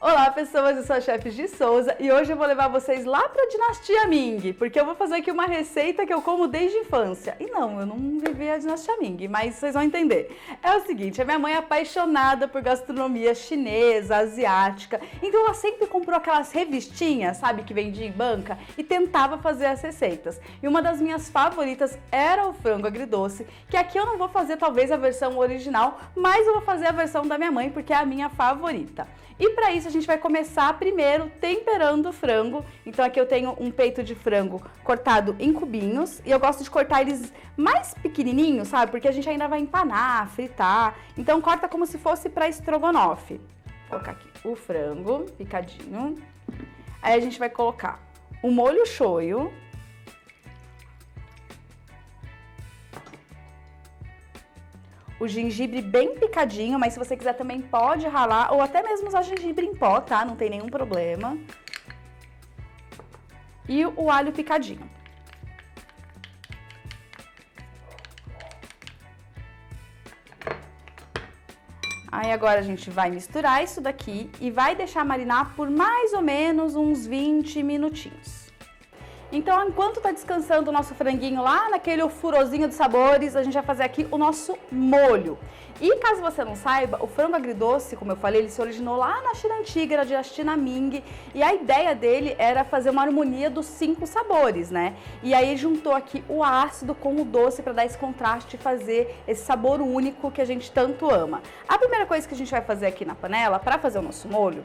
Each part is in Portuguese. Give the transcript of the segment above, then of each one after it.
Olá pessoas, eu sou a Chefe Gi Souza e hoje eu vou levar vocês lá para a dinastia Ming, porque eu vou fazer aqui uma receita que eu como desde a infância. E não, eu não vivi a dinastia Ming, mas vocês vão entender. É o seguinte, a minha mãe é apaixonada por gastronomia chinesa, asiática, então ela sempre comprou aquelas revistinhas, sabe, que vendia em banca e tentava fazer as receitas. E uma das minhas favoritas era o frango agridoce, que aqui eu não vou fazer talvez a versão original, mas eu vou fazer a versão da minha mãe porque é a minha favorita. E para isso a gente vai começar primeiro temperando o frango. Então aqui eu tenho um peito de frango cortado em cubinhos e eu gosto de cortar eles mais pequenininhos, sabe? Porque a gente ainda vai empanar, fritar. Então corta como se fosse para estrogonofe. Vou colocar aqui o frango picadinho. Aí a gente vai colocar o molho shoyu. O gengibre bem picadinho, mas se você quiser também pode ralar ou até mesmo usar gengibre em pó, tá? Não tem nenhum problema. E o alho picadinho. Aí agora a gente vai misturar isso daqui e vai deixar marinar por mais ou menos uns 20 minutinhos. Então, enquanto tá descansando o nosso franguinho lá naquele furozinho de sabores, a gente vai fazer aqui o nosso molho. E caso você não saiba, o frango agridoce, como eu falei, ele se originou lá na China Antiga, na dinastia Ming, e a ideia dele era fazer uma harmonia dos 5 sabores, né? E aí juntou aqui o ácido com o doce para dar esse contraste e fazer esse sabor único que a gente tanto ama. A primeira coisa que a gente vai fazer aqui na panela, para fazer o nosso molho,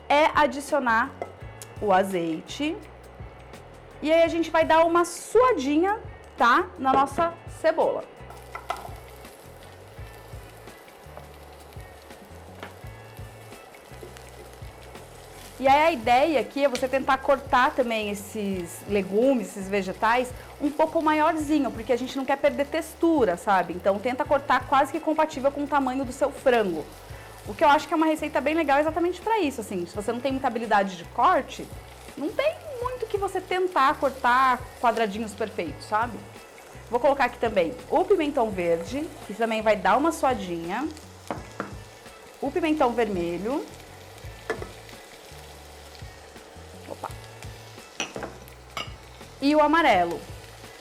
é adicionar o azeite. E aí a gente vai dar uma suadinha, tá? Na nossa cebola. E aí a ideia aqui é você tentar cortar também esses legumes, esses vegetais, um pouco maiorzinho, porque a gente não quer perder textura, sabe? Então tenta cortar quase que compatível com o tamanho do seu frango. O que eu acho que é uma receita bem legal exatamente para isso, assim. Se você não tem muita habilidade de corte, não tem muito que você tentar cortar quadradinhos perfeitos, sabe? Vou colocar aqui também o pimentão verde, que também vai dar uma suadinha. O pimentão vermelho. Opa. E o amarelo.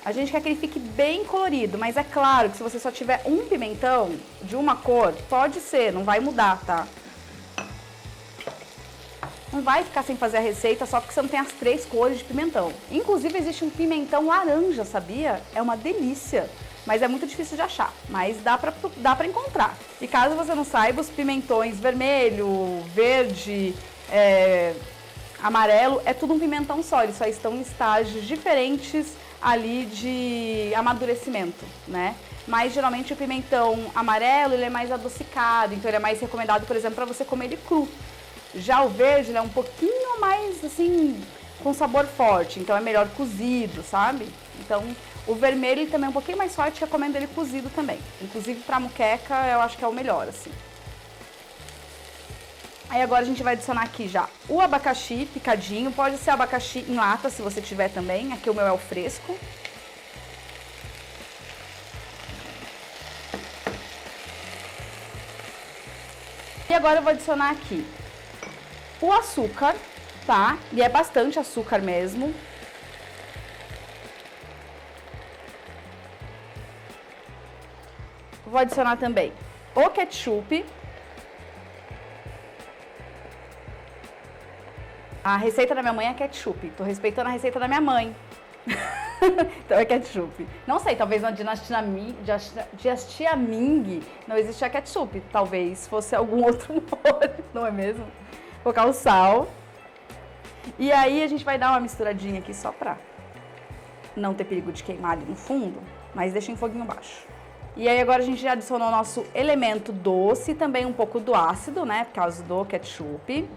A gente quer que ele fique bem colorido, mas é claro que se você só tiver um pimentão de uma cor, pode ser, não vai mudar, tá? Não vai ficar sem fazer a receita só porque você não tem as 3 cores de pimentão. Inclusive existe um pimentão laranja, sabia? É uma delícia, mas é muito difícil de achar, mas dá pra encontrar. E caso você não saiba, os pimentões vermelho, verde, amarelo, é tudo um pimentão só, eles só estão em estágios diferentes ali de amadurecimento, né? Mas geralmente o pimentão amarelo, ele é mais adocicado, então ele é mais recomendado, por exemplo, para você comer ele cru. Já o verde, ele é um pouquinho mais, assim, com sabor forte, então é melhor cozido, sabe? Então, o vermelho ele também é um pouquinho mais forte, recomendo ele cozido também. Inclusive, pra moqueca, eu acho que é o melhor, assim. Aí agora a gente vai adicionar aqui já o abacaxi picadinho, pode ser abacaxi em lata, se você tiver também, aqui o meu é o fresco. E agora eu vou adicionar aqui o açúcar, tá? E é bastante açúcar mesmo. Vou adicionar também o ketchup. A receita da minha mãe é ketchup. Tô respeitando a receita da minha mãe. Então é ketchup. Não sei, talvez na dinastia Ming não existia ketchup. Talvez fosse algum outro molho, não é mesmo? Vou colocar o sal. E aí a gente vai dar uma misturadinha aqui só pra não ter perigo de queimar ali no fundo, mas deixa em foguinho baixo. E aí agora a gente já adicionou o nosso elemento doce e também um pouco do ácido, né, por causa do ketchup.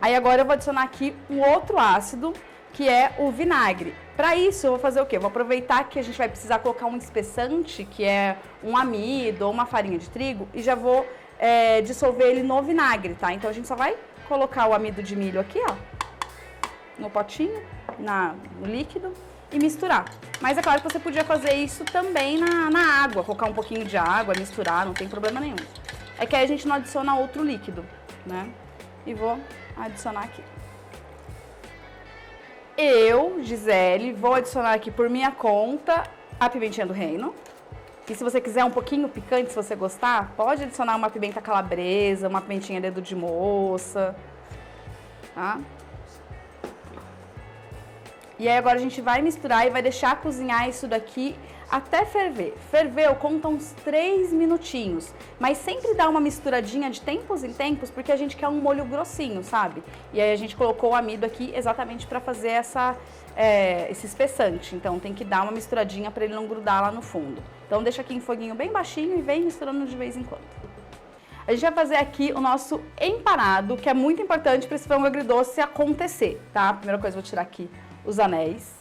Aí agora eu vou adicionar aqui um outro ácido, que é o vinagre. Para isso eu vou fazer o quê? Eu vou aproveitar que a gente vai precisar colocar um espessante, que é um amido ou uma farinha de trigo, e já vou dissolver ele no vinagre, tá? Então a gente só vai colocar o amido de milho aqui, ó, no potinho, no líquido e misturar. Mas é claro que você podia fazer isso também na água, colocar um pouquinho de água, misturar, não tem problema nenhum. É que aí a gente não adiciona outro líquido, né? e vou adicionar aqui. Eu, Gisele, vou adicionar aqui por minha conta a pimentinha do reino. E se você quiser um pouquinho picante, se você gostar, pode adicionar uma pimenta calabresa, uma pimentinha dedo de moça, tá? E aí agora a gente vai misturar e vai deixar cozinhar isso daqui até ferver. Ferveu, conta uns 3 minutinhos, mas sempre dá uma misturadinha de tempos em tempos, porque a gente quer um molho grossinho, sabe? E aí a gente colocou o amido aqui exatamente para fazer esse espessante, então tem que dar uma misturadinha para ele não grudar lá no fundo. Então deixa aqui em foguinho bem baixinho e vem misturando de vez em quando. A gente vai fazer aqui o nosso empanado, que é muito importante para esse frango agridoce acontecer, tá? Primeira coisa, vou tirar aqui os anéis.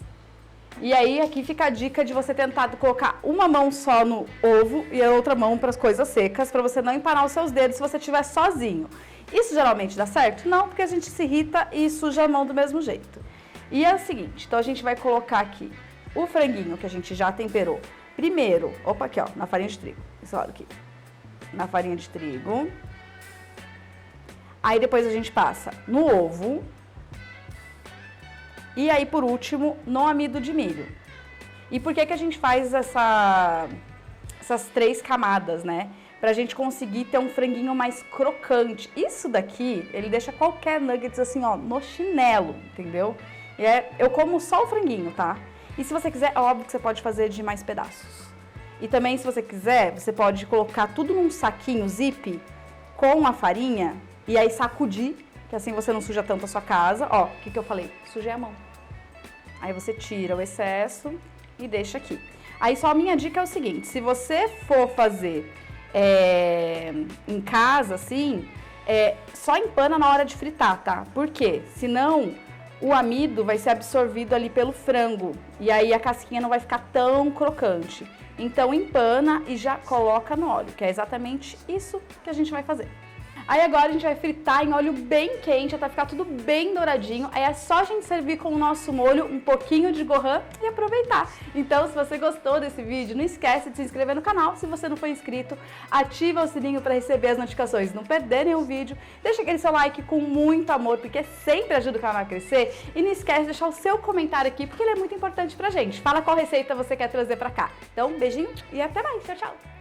E aí aqui fica a dica de você tentar colocar uma mão só no ovo e a outra mão para as coisas secas, para você não empanar os seus dedos se você estiver sozinho. Isso geralmente dá certo? Não, porque a gente se irrita e suja a mão do mesmo jeito. E é o seguinte, então a gente vai colocar aqui o franguinho que a gente já temperou. Primeiro, opa, aqui ó, na farinha de trigo, esse lado aqui, na farinha de trigo. Aí depois a gente passa no ovo. E aí, por último, no amido de milho. E por que que a gente faz essas 3 camadas, né? Pra gente conseguir ter um franguinho mais crocante. Isso daqui, ele deixa qualquer nuggets assim, ó, no chinelo, entendeu? E eu como só o franguinho, tá? E se você quiser, é óbvio que você pode fazer de mais pedaços. E também, se você quiser, você pode colocar tudo num saquinho zip com a farinha e aí sacudir, que assim você não suja tanto a sua casa. Ó, o que que eu falei? Sujei a mão. Aí você tira o excesso e deixa aqui. Aí só a minha dica é o seguinte, se você for fazer em casa, assim, só empana na hora de fritar, tá? Por quê? Senão o amido vai ser absorvido ali pelo frango e aí a casquinha não vai ficar tão crocante. Então empana e já coloca no óleo, que é exatamente isso que a gente vai fazer. Aí agora a gente vai fritar em óleo bem quente até ficar tudo bem douradinho. Aí é só a gente servir com o nosso molho, um pouquinho de gohan e aproveitar. Então, se você gostou desse vídeo, não esquece de se inscrever no canal. Se você não for inscrito, ativa o sininho para receber as notificações, não perder nenhum vídeo. Deixa aquele seu like com muito amor, porque sempre ajuda o canal a crescer. E não esquece de deixar o seu comentário aqui, porque ele é muito importante pra gente. Fala qual receita você quer trazer pra cá. Então, beijinho e até mais. Tchau, tchau!